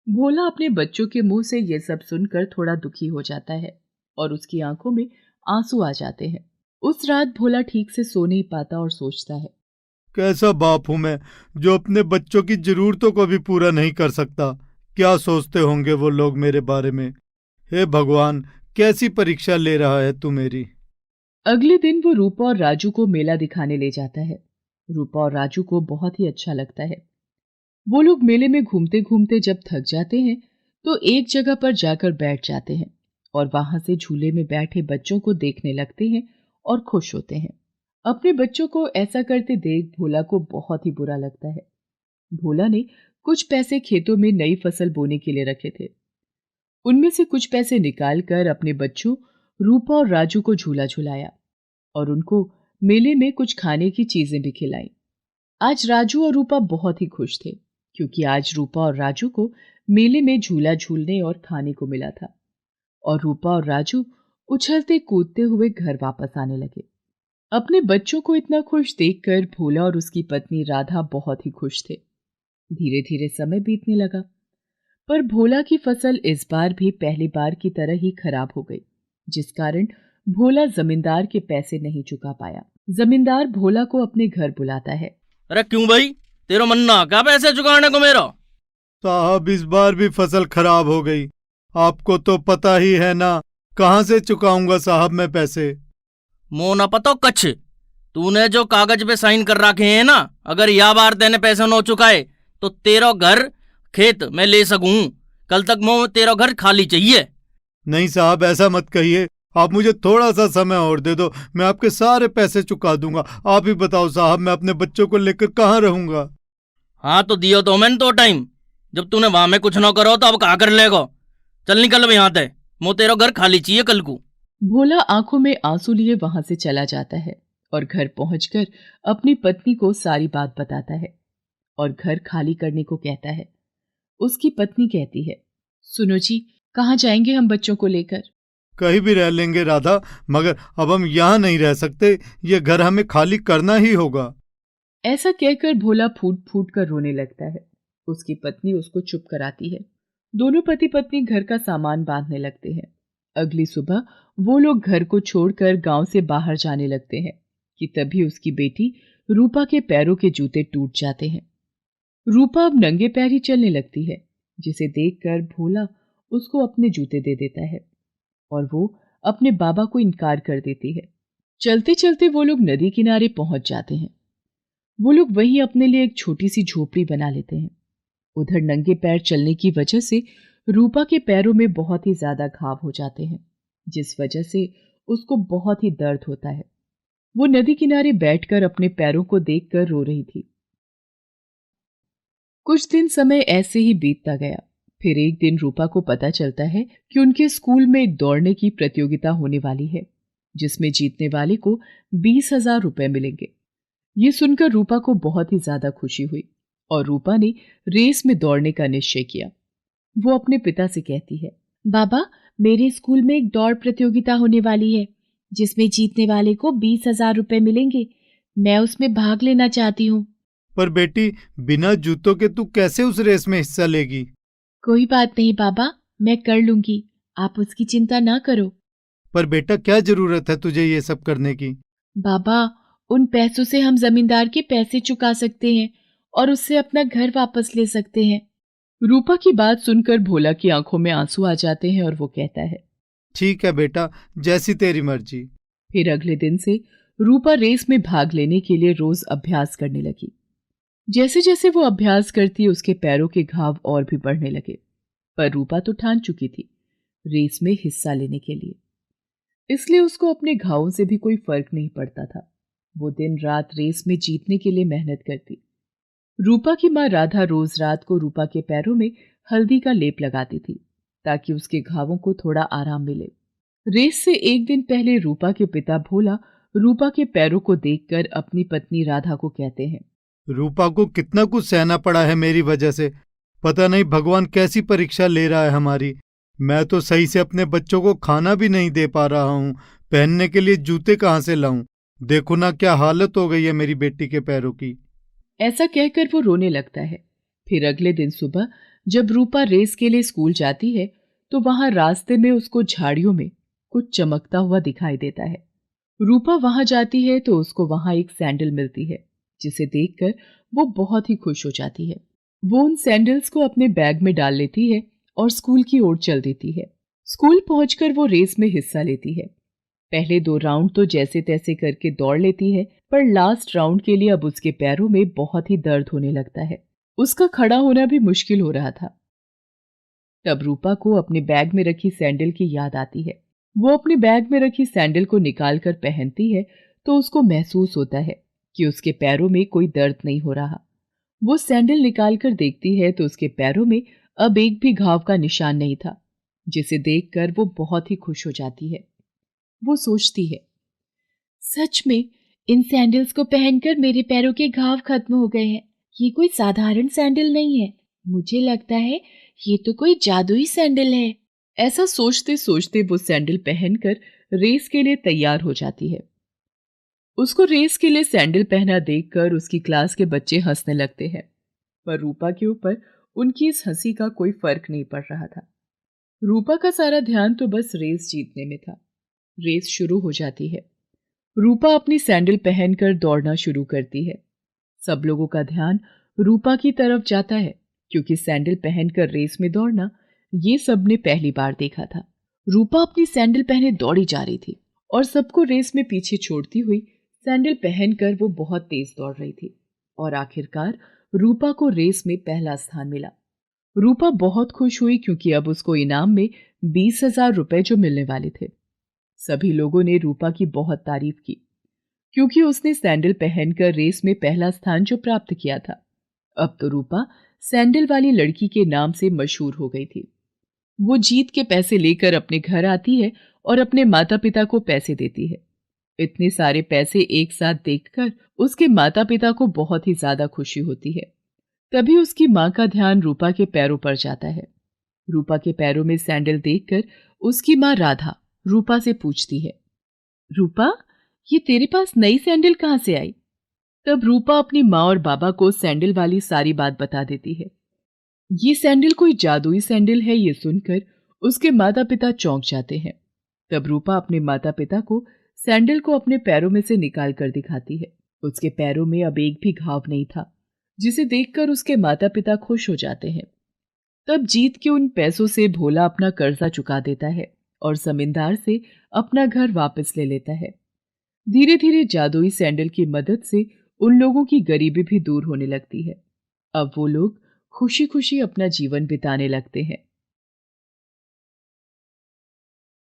भोला अपने बच्चों के मुंह से ये सब सुनकर थोड़ा दुखी हो जाता है और उसकी आंखों में आंसू आ जाते हैं। उस रात भोला ठीक से सो नहीं पाता और सोचता है, कैसा बाप हूं मैं, जो अपने बच्चों की जरूरतों को भी पूरा नहीं कर सकता। क्या सोचते होंगे वो लोग मेरे बारे में। हे भगवान, कैसी परीक्षा ले रहा है तू मेरी। अगले दिन वो रूपा और राजू को मेला दिखाने ले जाता है। रूपा और राजू को बहुत ही अच्छा लगता है। वो लोग मेले में घूमते घूमते जब थक जाते हैं तो एक जगह पर जाकर बैठ जाते हैं और वहां से झूले में बैठे बच्चों को देखने लगते हैं और खुश होते हैं। अपने बच्चों को ऐसा करते देख भोला को बहुत ही बुरा लगता है। भोला ने कुछ पैसे खेतों में नई फसल बोने के लिए रखे थे। उनमें से कुछ पैसे निकालकर अपने बच्चों रूपा और राजू को झूला झुलाया और उनको मेले में कुछ खाने की चीजें भी खिलाई। आज राजू और रूपा बहुत ही खुश थे, क्योंकि आज रूपा और राजू को मेले में झूला झूलने और खाने को मिला था। और रूपा और राजू उछलते कूदते हुए घर वापस आने लगे। अपने बच्चों को इतना खुश देखकर भोला और उसकी पत्नी राधा बहुत ही खुश थे। धीरे धीरे समय बीतने लगा, पर भोला की फसल इस बार भी पहली बार की तरह ही खराब हो गई, जिस कारण भोला जमींदार के पैसे नहीं चुका पाया। जमींदार भोला को अपने घर बुलाता है। अरे क्यों भाई, तेरा मन ना क्या पैसे चुकाने को मेरा? साहब, इस बार भी फसल खराब हो गई, आपको तो पता ही है ना, कहाँ से चुकाऊंगा साहब मैं पैसे। मो ना पतो कछ, तूने जो कागज पे साइन कर रखे हैं ना, अगर या बार तेने पैसे न चुकाए तो तेरा घर खेत मैं ले सकूं। कल तक मो तेरा घर खाली चाहिए। नहीं साहब, ऐसा मत कहिए, आप मुझे थोड़ा सा समय और दे दो, मैं आपके सारे पैसे चुका दूंगा। आप ही बताओ साहब, मैं अपने बच्चों को लेकर कहाँ रहूंगा। हाँ तो दियो तो मैंने तो टाइम, जब तूने वहां में कुछ न करो तो अब कहा कर लेगा। चल निकल यहाँ से, मो तेरा घर खाली चाहिए कल को। भोला आंखों में आंसू लिए वहां से चला जाता है और घर पहुंचकर अपनी पत्नी को सारी बात बताता है और घर खाली करने को कहता है। उसकी पत्नी कहती है, सुनो जी, कहाँ जाएंगे हम बच्चों को लेकर? कहीं भी रह लेंगे राधा, मगर अब हम यहाँ नहीं रह सकते। ये घर हमें खाली करना ही होगा। ऐसा कहकर भोला फूट फूट कर रोने लगता है। उसकी पत्नी उसको चुप कराती है। दोनों पति पत्नी घर का सामान बांधने लगते हैं। अगली सुबह वो लोग घर को छोड़कर गांव से बाहर जाने लगते हैं कि तभी उसकी बेटी रूपा के पैरों के जूते टूट जाते हैं। रूपा अब नंगे पैर ही चलने लगती है, जिसे देखकर भोला उसको अपने जूते दे देता है और वो अपने बाबा को इनकार कर देती है। चलते चलते वो लोग नदी किनारे पहुंच जाते हैं। वो लोग वहीं अपने लिए एक छोटी सी झोपड़ी बना लेते हैं। उधर नंगे पैर चलने की वजह से रूपा के पैरों में बहुत ही ज्यादा घाव हो जाते हैं, जिस वजह से उसको बहुत ही दर्द होता है। वो नदी किनारे बैठकर अपने पैरों को देखकर रो रही थी। कुछ दिन समय ऐसे ही बीतता गया। फिर एक दिन रूपा को पता चलता है कि उनके स्कूल में एक दौड़ने की प्रतियोगिता होने वाली है, जिसमें जीतने वाले को 20,000 रुपए मिलेंगे। ये सुनकर रूपा को बहुत ही ज्यादा खुशी हुई और रूपा ने रेस में दौड़ने का निश्चय किया। वो अपने पिता से कहती है, बाबा, मेरे स्कूल में एक दौड़ प्रतियोगिता होने वाली है, जिसमें जीतने वाले को 20,000 रुपए मिलेंगे। मैं उसमें भाग लेना चाहती हूँ। पर बेटी, बिना जूतों के तू कैसे उस रेस में हिस्सा लेगी? कोई बात नहीं बाबा, मैं कर लूंगी, आप उसकी चिंता ना करो। पर बेटा, क्या जरूरत है तुझे ये सब करने की? बाबा, उन पैसों से हम जमींदार के पैसे चुका सकते हैं और उससे अपना घर वापस ले सकते हैं। रूपा की बात सुनकर भोला की आंखों में आंसू आ जाते हैं और वो कहता है, ठीक है बेटा, जैसी तेरी मर्जी। फिर अगले दिन से रूपा रेस में भाग लेने के लिए रोज अभ्यास करने लगी। जैसे जैसे वो अभ्यास करती, उसके पैरों के घाव और भी बढ़ने लगे। पर रूपा तो ठान चुकी थी रेस में हिस्सा लेने के लिए, इसलिए उसको अपने घावों से भी कोई फर्क नहीं पड़ता था। वो दिन रात रेस में जीतने के लिए मेहनत करती। रूपा की माँ राधा रोज रात को रूपा के पैरों में हल्दी का लेप लगाती थी, ताकि उसके घावों को थोड़ा आराम मिले। रेस से एक दिन पहले रूपा के पिता भोला रूपा के पैरों को देखकर अपनी पत्नी राधा को कहते हैं, रूपा को कितना कुछ सहना पड़ा है मेरी वजह से। पता नहीं भगवान कैसी परीक्षा ले रहा है हमारी। मैं तो सही से अपने बच्चों को खाना भी नहीं दे पा रहा हूँ, पहनने के लिए जूते कहाँ से लाऊं। देखो ना क्या हालत हो गई है मेरी बेटी के पैरों की। ऐसा कहकर वो रोने लगता है। फिर अगले दिन सुबह जब रूपा रेस के लिए स्कूल जाती है, तो वहां रास्ते में उसको झाड़ियों में कुछ चमकता हुआ दिखाई देता है। रूपा वहां जाती है तो उसको वहां एक सैंडल मिलती है, जिसे देखकर वो बहुत ही खुश हो जाती है। वो उन सैंडल्स को अपने बैग में डाल लेती है और स्कूल की ओर चल देती है। स्कूल पहुंचकर वो रेस में हिस्सा लेती है। पहले 2 राउंड तो जैसे तैसे करके दौड़ लेती है, पर लास्ट राउंड के लिए अब उसके पैरों में बहुत ही दर्द होने लगता है। उसका खड़ा होना भी मुश्किल हो रहा था। तब रूपा को अपने बैग में रखी सैंडल की याद आती है। वो अपने बैग में रखी सैंडल को निकालकर पहनती है तो उसको महसूस होता है कि उसके पैरों में कोई दर्द नहीं हो रहा। वो सैंडल निकालकर देखती है तो उसके पैरों में अब एक भी घाव का निशान नहीं था, जिसे देखकर वो बहुत ही खुश हो जाती है। वो सोचती है, सच में इन सैंडल्स को पहनकर मेरे पैरों के घाव खत्म हो गए हैं। ये कोई साधारण सैंडल नहीं है, मुझे लगता है ये तो कोई जादुई सैंडल है। ऐसा सोचते सोचते वो सैंडल पहनकर रेस के लिए तैयार हो जाती है। उसको रेस के लिए सैंडल पहना देखकर उसकी क्लास के बच्चे हंसने लगते हैं, पर रूपा के ऊपर उनकी इस हंसी का कोई फर्क नहीं पड़ रहा था। रूपा का सारा ध्यान तो बस रेस जीतने में था। रेस शुरू हो जाती है। रूपा अपनी सैंडल पहनकर दौड़ना शुरू करती है। सब लोगों का ध्यान रूपा की तरफ जाता है, क्योंकि सैंडल पहनकर रेस में दौड़ना ये सबने पहली बार देखा था। रूपा अपनी सैंडल पहने दौड़ी जा रही थी और सबको रेस में पीछे छोड़ती हुई सैंडल पहनकर वो बहुत तेज दौड़ रही थी और आखिरकार रूपा को रेस में पहला स्थान मिला। रूपा बहुत खुश हुई, क्योंकि अब उसको इनाम में 20,000 रुपए जो मिलने वाले थे। सभी लोगों ने रूपा की बहुत तारीफ की, क्योंकि उसने सैंडल पहनकर रेस में पहला स्थान जो प्राप्त किया था। अब तो रूपा सैंडल वाली लड़की के नाम से मशहूर हो गई थी। वो जीत के पैसे लेकर अपने घर आती है और अपने माता पिता को पैसे देती है। इतने सारे पैसे एक साथ देखकर उसके माता पिता को बहुत ही ज्यादा खुशी होती है। तभी उसकी माँ का ध्यान रूपा के पैरों पर जाता है। रूपा के पैरों में सैंडल देखकर उसकी माँ राधा रूपा से पूछती है, रूपा, ये तेरे पास नई सैंडल कहाँ से आई? तब रूपा अपनी माँ और बाबा को सैंडल वाली सारी बात बता देती है। ये सैंडल कोई जादुई सैंडल है, ये सुनकर उसके माता पिता चौंक जाते हैं। तब रूपा अपने माता पिता को सैंडल को अपने पैरों में से निकाल कर दिखाती है। उसके पैरों में अब एक भी घाव नहीं था, जिसे देखकर उसके माता पिता खुश हो जाते हैं। तब जीत के उन पैसों से भोला अपना कर्जा चुका देता है और जमींदार से अपना घर वापस ले लेता है। धीरे धीरे जादुई सैंडल की मदद से उन लोगों की गरीबी भी दूर होने लगती है। अब वो लोग खुशी खुशी अपना जीवन बिताने लगते हैं।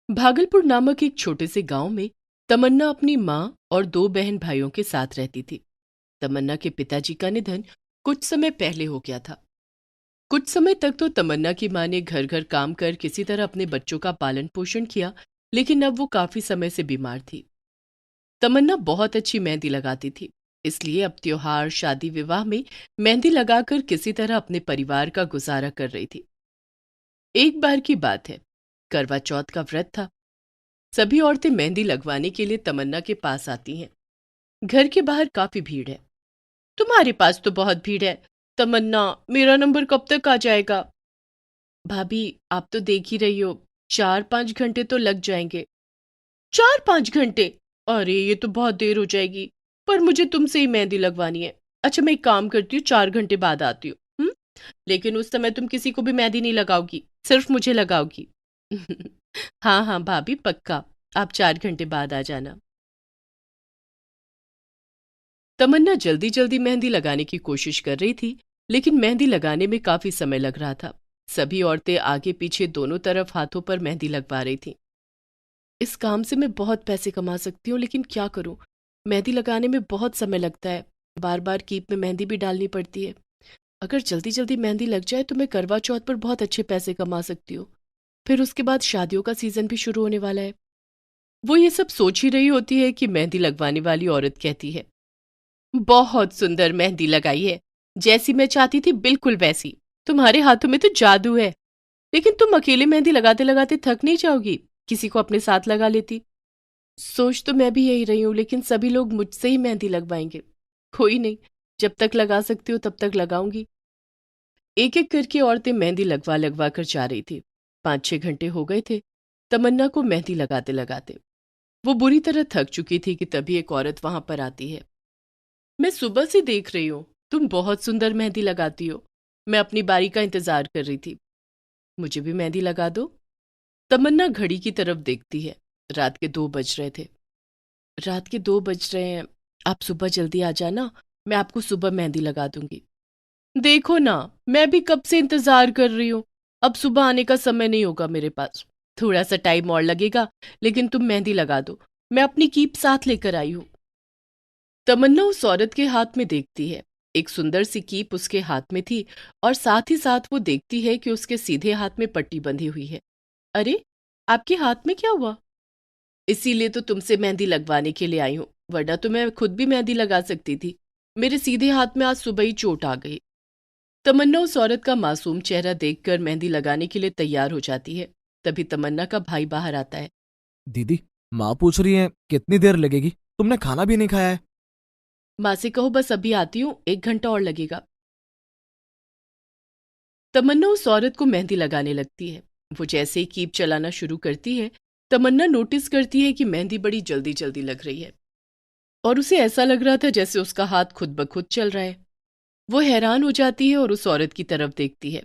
भागलपुर नामक एक छोटे से गांव में तमन्ना अपनी माँ और 2 बहन भाइयों के साथ रहती थी। तमन्ना के पिताजी का निधन कुछ समय पहले हो गया था। कुछ समय तक तो तमन्ना की माँ ने घर घर काम कर किसी तरह अपने बच्चों का पालन पोषण किया, लेकिन अब वो काफी समय से बीमार थी। तमन्ना बहुत अच्छी मेहंदी लगाती थी, इसलिए अब त्योहार, शादी, विवाह में मेहंदी लगाकर किसी तरह अपने परिवार का गुजारा कर रही थी। एक बार की बात है, करवा चौथ का व्रत था। सभी औरतें मेहंदी लगवाने के लिए तमन्ना के पास आती हैं। घर के बाहर काफी भीड़ है। तुम्हारे पास तो बहुत भीड़ है तमन्ना, मेरा नंबर कब तक आ जाएगा? भाभी, आप तो देख ही रही हो, 4-5 घंटे तो लग जाएंगे। 4-5 घंटे? अरे ये तो बहुत देर हो जाएगी, पर मुझे तुमसे ही मेहंदी लगवानी है। अच्छा, मैं एक काम करती हूँ, 4 घंटे बाद आती हूँ। लेकिन उस समय तुम किसी को भी मेहंदी नहीं लगाओगी, सिर्फ मुझे लगाओगी। हाँ हाँ भाभी, पक्का, आप 4 घंटे बाद आ जाना। तमन्ना जल्दी जल्दी मेहंदी लगाने की कोशिश कर रही थी, लेकिन मेहंदी लगाने में काफी समय लग रहा था। सभी औरतें आगे पीछे दोनों तरफ हाथों पर मेहंदी लगवा रही थी। इस काम से मैं बहुत पैसे कमा सकती हूँ, लेकिन क्या करूँ, मेहंदी लगाने में बहुत समय लगता है, बार बार कीप में मेहंदी भी डालनी पड़ती है। अगर जल्दी जल्दी मेहंदी लग जाए तो मैं करवा चौथ पर बहुत अच्छे पैसे कमा सकती हूँ। फिर उसके बाद शादियों का सीजन भी शुरू होने वाला है। वो ये सब सोच ही रही होती है कि मेहंदी लगवाने वाली औरत कहती है, बहुत सुंदर मेहंदी लगाई है, जैसी मैं चाहती थी बिल्कुल वैसी। तुम्हारे हाथों में तो जादू है। लेकिन तुम अकेले मेहंदी लगाते लगाते थक नहीं जाओगी? किसी को अपने साथ लगा लेती। सोच तो मैं भी यही रही हूँ, लेकिन सभी लोग मुझसे ही मेहंदी लगवाएंगे। कोई नहीं, जब तक लगा सकती हो तब तक लगाऊंगी। एक एक करके औरतें मेहंदी लगवा लगवा कर जा रही थी। 5-6 घंटे हो गए थे तमन्ना को मेहंदी लगाते लगाते। वो बुरी तरह थक चुकी थी कि तभी एक औरत वहां पर आती है। मैं सुबह से देख रही हूँ, तुम बहुत सुंदर मेहंदी लगाती हो। मैं अपनी बारी का इंतजार कर रही थी, मुझे भी मेहंदी लगा दो। तमन्ना घड़ी की तरफ देखती है। रात के 2 बज रहे थे। रात के 2 बज रहे हैं, आप सुबह जल्दी आ जाना, मैं आपको सुबह मेहंदी लगा दूंगी। देखो ना, मैं भी कब से इंतजार कर रही हूँ, अब सुबह आने का समय नहीं होगा मेरे पास। थोड़ा सा टाइम और लगेगा, लेकिन तुम मेहंदी लगा दो, मैं अपनी कीप साथ लेकर आई हूँ। तमन्ना उस औरत के हाथ में देखती है। एक सुंदर सी कीप उसके हाथ में थी और साथ ही साथ वो देखती है कि उसके सीधे हाथ में पट्टी बंधी हुई है। अरे, आपके हाथ में क्या हुआ? इसीलिए तो तुमसे मेहंदी लगवाने के लिए आई हूँ, वरना तो मैं खुद भी मेहंदी लगा सकती थी। मेरे सीधे हाथ में आज सुबह ही चोट आ गई। तमन्ना उस औरत का मासूम चेहरा देखकर मेहंदी लगाने के लिए तैयार हो जाती है। तभी तमन्ना का भाई बाहर आता है। दीदी, माँ पूछ रही है कितनी देर लगेगी, तुमने खाना भी नहीं खाया है। माँ से कहो बस अभी आती हूँ, 1 घंटा और लगेगा। तमन्ना उस औरत को मेहंदी लगाने लगती है। वो जैसे ही कीप चलाना शुरू करती है, तमन्ना नोटिस करती है कि मेहंदी बड़ी जल्दी जल्दी लग रही है और उसे ऐसा लग रहा था जैसे उसका हाथ खुद ब खुद चल रहा है। वो हैरान हो जाती है और उस औरत की तरफ देखती है।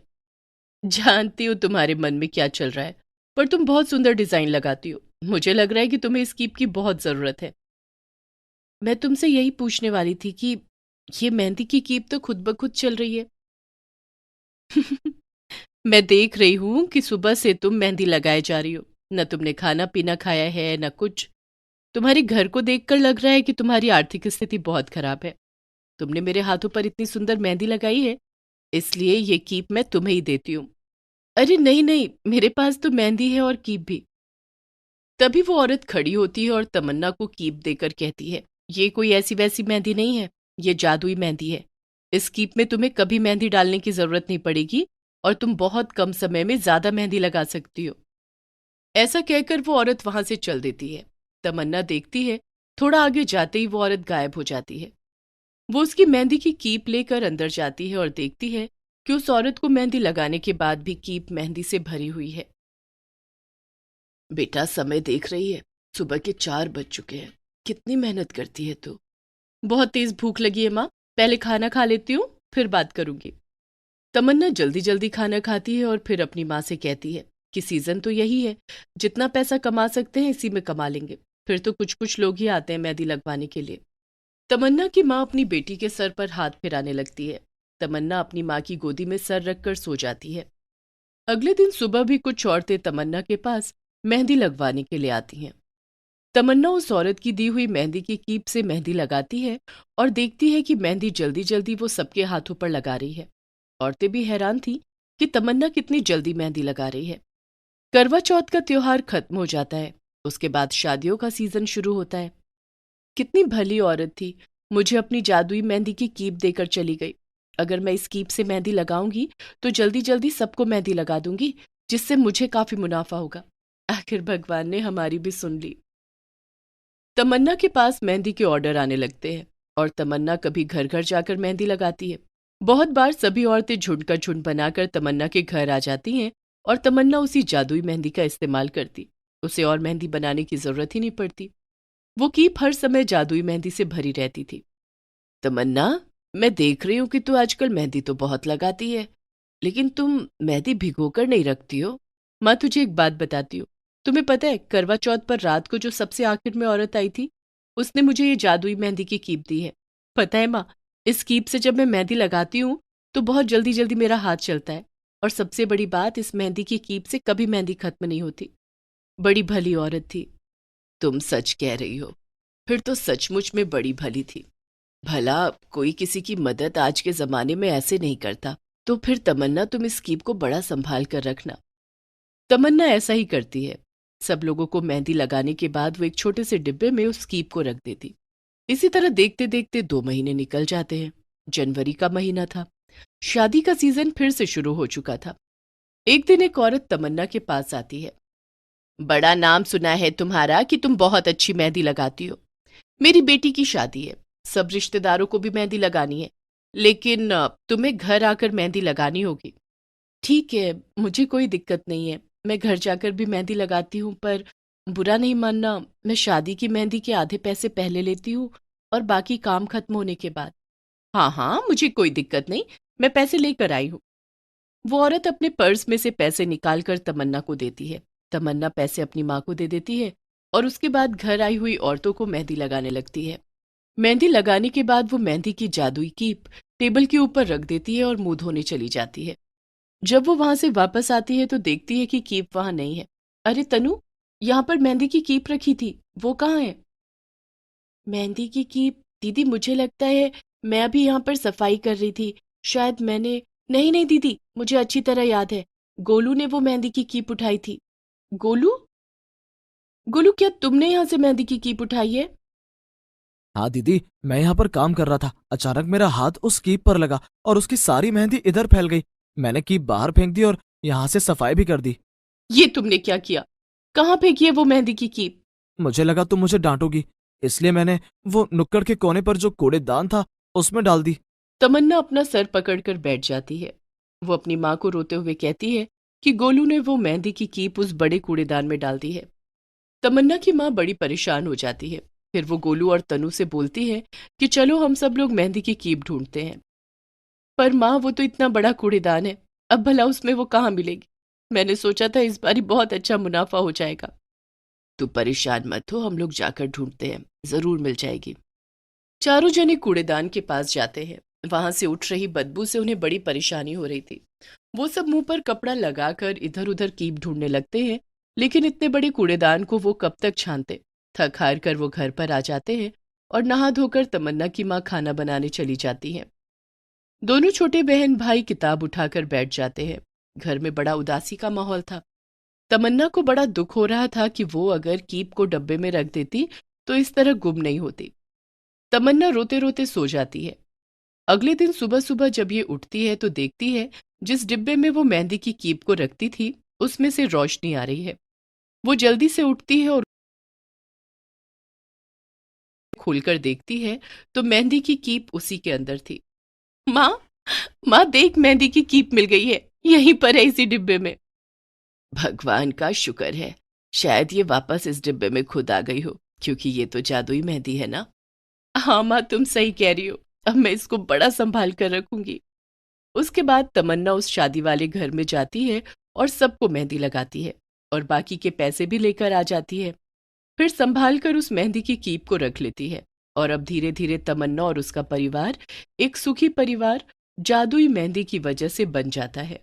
जानती हूँ तुम्हारे मन में क्या चल रहा है, पर तुम बहुत सुंदर डिजाइन लगाती हो। मुझे लग रहा है कि तुम्हें इस कीप की बहुत जरूरत है। मैं तुमसे यही पूछने वाली थी कि ये मेहंदी की कीप तो खुद ब खुद चल रही है। मैं देख रही हूं कि सुबह से तुम मेहंदी लगाए जा रही हो, न तुमने खाना पीना खाया है न कुछ। तुम्हारे घर को देखकर लग रहा है कि तुम्हारी आर्थिक स्थिति बहुत खराब है। तुमने मेरे हाथों पर इतनी सुंदर मेहंदी लगाई है, इसलिए ये कीप मैं तुम्हें ही देती हूँ। अरे नहीं नहीं, मेरे पास तो मेहंदी है और कीप भी। तभी वो औरत खड़ी होती है और तमन्ना को कीप देकर कहती है, ये कोई ऐसी वैसी मेहंदी नहीं है, ये जादुई मेहंदी है। इस कीप में तुम्हें कभी मेहंदी डालने की जरूरत नहीं पड़ेगी और तुम बहुत कम समय में ज्यादा मेहंदी लगा सकती हो। ऐसा कहकर वो औरत वहां से चल देती है। तमन्ना देखती है, थोड़ा आगे जाते ही वो औरत गायब हो जाती है। वो उसकी मेहंदी की कीप लेकर अंदर जाती है और देखती है कि उस औरत को मेहंदी लगाने के बाद भी कीप मेहंदी से भरी हुई है। बेटा, समय देख रही है, सुबह के 4 बज चुके हैं। कितनी मेहनत करती है तू। बहुत तेज भूख लगी है माँ, पहले खाना खा लेती हूँ, फिर बात करूंगी। तमन्ना जल्दी जल्दी खाना खाती है और फिर अपनी माँ से कहती है कि सीजन तो यही है, जितना पैसा कमा सकते हैं इसी में कमा लेंगे, फिर तो कुछ कुछ लोग ही आते हैं मेहंदी लगवाने के लिए। तमन्ना की माँ अपनी बेटी के सर पर हाथ फिराने लगती है। तमन्ना अपनी माँ की गोदी में सर रखकर सो जाती है। अगले दिन सुबह भी कुछ औरतें तमन्ना के पास मेहंदी लगवाने के लिए आती हैं। तमन्ना उस औरत की दी हुई मेहंदी की कीप से मेहंदी लगाती है और देखती है कि मेहंदी जल्दी जल्दी वो सबके हाथों पर लगा रही है। औरतें भी हैरान थीं कि तमन्ना कितनी जल्दी मेहंदी लगा रही है। करवा चौथ का त्योहार खत्म हो जाता है, उसके बाद शादियों का सीजन शुरू होता है। कितनी भली औरत थी, मुझे अपनी जादुई मेहंदी की कीप देकर चली गई। अगर मैं इस कीप से मेहंदी लगाऊंगी तो जल्दी जल्दी सबको मेहंदी लगा दूंगी, जिससे मुझे काफी मुनाफा होगा। आखिर भगवान ने हमारी भी सुन ली। तमन्ना के पास मेहंदी के ऑर्डर आने लगते हैं और तमन्ना कभी घर घर जाकर मेहंदी लगाती है। बहुत बार सभी औरतें झुंड का झुंड बनाकर तमन्ना के घर आ जाती हैं और तमन्ना उसी जादुई मेहंदी का इस्तेमाल करती। उसे और मेहंदी बनाने की जरूरत ही नहीं पड़ती। वो कीप हर समय जादुई मेहंदी से भरी रहती थी। तमन्ना, मैं देख रही हूँ कि तू आजकल मेहंदी तो बहुत लगाती है, लेकिन तुम मेहंदी भिगोकर नहीं रखती हो। माँ, तुझे एक बात बताती हूँ। तुम्हें पता है, करवा चौथ पर रात को जो सबसे आखिर में औरत आई थी, उसने मुझे ये जादुई मेहंदी की कीप दी है। पता है माँ, इस कीप से जब मैं मेहंदी लगाती हूँ तो बहुत जल्दी जल्दी मेरा हाथ चलता है, और सबसे बड़ी बात, इस मेहंदी की कीप से कभी मेहंदी खत्म नहीं होती। बड़ी भली औरत थी। तुम सच कह रही हो, फिर तो सचमुच में बड़ी भली थी। भला कोई किसी की मदद आज के जमाने में ऐसे नहीं करता। तो फिर तमन्ना, तुम इस कीप को बड़ा संभाल कर रखना। तमन्ना ऐसा ही करती है। सब लोगों को मेहंदी लगाने के बाद वो एक छोटे से डिब्बे में उस कीप को रख देती। इसी तरह देखते देखते 2 महीने निकल जाते हैं। जनवरी का महीना था। शादी का सीजन फिर से शुरू हो चुका था। एक दिन एक औरत तमन्ना के पास आती है। बड़ा नाम सुना है तुम्हारा कि तुम बहुत अच्छी मेहंदी लगाती हो। मेरी बेटी की शादी है, सब रिश्तेदारों को भी मेहंदी लगानी है, लेकिन तुम्हें घर आकर मेहंदी लगानी होगी। ठीक है, मुझे कोई दिक्कत नहीं है, मैं घर जाकर भी मेहंदी लगाती हूँ, पर बुरा नहीं मानना, मैं शादी की मेहंदी के आधे पैसे पहले लेती हूँ और बाकी काम खत्म होने के बाद। हाँ हाँ, मुझे कोई दिक्कत नहीं, मैं पैसे लेकर आई हूँ। वो औरत अपने पर्स में से पैसे निकालकर तमन्ना को देती है। तमन्ना पैसे अपनी माँ को दे देती है और उसके बाद घर आई हुई औरतों को मेहंदी लगाने लगती है। मेहंदी लगाने के बाद वो मेहंदी की जादुई कीप टेबल के ऊपर रख देती है और मुंह धोने चली जाती है। जब वो वहां से वापस आती है तो देखती है कि कीप वहां नहीं है। अरे तनु, यहाँ पर मेहंदी की कीप रखी थी, वो कहाँ है? मेहंदी की कीप? दीदी, मुझे लगता है मैं अभी यहाँ पर सफाई कर रही थी, शायद मैंने... नहीं नहीं दीदी, मुझे अच्छी तरह याद है, गोलू ने वो मेहंदी की कीप उठाई थी। गोलू? गोलू, क्या तुमने यहाँ से मेहंदी की कीप उठाई है? हाँ दीदी, मैं यहाँ पर काम कर रहा था, अचानक मेरा हाथ उस कीप पर लगा और उसकी सारी मेहंदी इधर फैल गई। मैंने कीप बाहर फेंक दी और यहाँ से सफाई भी कर दी। ये तुमने क्या किया? कहाँ फेंकी है वो मेहंदी की कीप? मुझे लगा तुम मुझे डांटोगी, इसलिए मैंने वो नुक्कड़ के कोने पर जो कूड़ेदान था उसमें डाल दी। तमन्ना अपना सर पकड़कर बैठ जाती है। वो अपनी माँ को रोते हुए कहती है कि गोलू ने वो मेहंदी की कीप उस बड़े कूड़ेदान में डाल दी है। तमन्ना की माँ बड़ी परेशान हो जाती है। फिर वो गोलू और तनु से बोलती है कि चलो हम सब लोग मेहंदी की कीप ढूंढते हैं। पर माँ, वो तो इतना बड़ा कूड़ेदान है, अब भला उसमें वो कहाँ मिलेगी? मैंने सोचा था इस बारी बहुत अच्छा मुनाफा हो जाएगा। तू परेशान मत हो, हम लोग जाकर ढूंढते हैं, जरूर मिल जाएगी। चारों जने कूड़ेदान के पास जाते हैं। वहां से उठ रही बदबू से उन्हें बड़ी परेशानी हो रही थी। वो सब मुंह पर कपड़ा लगाकर इधर उधर कीप ढूंढने लगते हैं, लेकिन इतने बड़े कूड़ेदान को वो कब तक छानते। थक हार कर वो घर पर आ जाते हैं और नहा धोकर तमन्ना की माँ खाना बनाने चली जाती हैं। दोनों छोटे बहन भाई किताब उठाकर बैठ जाते हैं। घर में बड़ा उदासी का माहौल था। तमन्ना को बड़ा दुख हो रहा था कि वो अगर कीप को डब्बे में रख देती तो इस तरह गुम नहीं होती। तमन्ना रोते रोते सो जाती है। अगले दिन सुबह सुबह जब ये उठती है तो देखती है जिस डिब्बे में वो मेहंदी की कीप को रखती थी उसमें से रोशनी आ रही है। वो जल्दी से उठती है और खोलकर देखती है तो मेहंदी की कीप उसी के अंदर थी। माँ, माँ देख, मेहंदी की कीप मिल गई है, यहीं पर है इसी डिब्बे में। भगवान का शुक्र है, शायद ये वापस इस डिब्बे में खुद आ गई हो, क्योंकि ये तो जादुई मेहंदी है ना। हाँ माँ, तुम सही कह रही हो, अब मैं इसको बड़ा संभाल कर रखूंगी। उसके बाद तमन्ना उस शादी वाले घर में जाती है और सबको मेहंदी लगाती है और बाकी के पैसे भी लेकर आ जाती है। फिर संभाल कर उस मेहंदी की कीप को रख लेती है और अब धीरे धीरे तमन्ना और उसका परिवार एक सुखी परिवार जादुई मेहंदी की वजह से बन जाता है।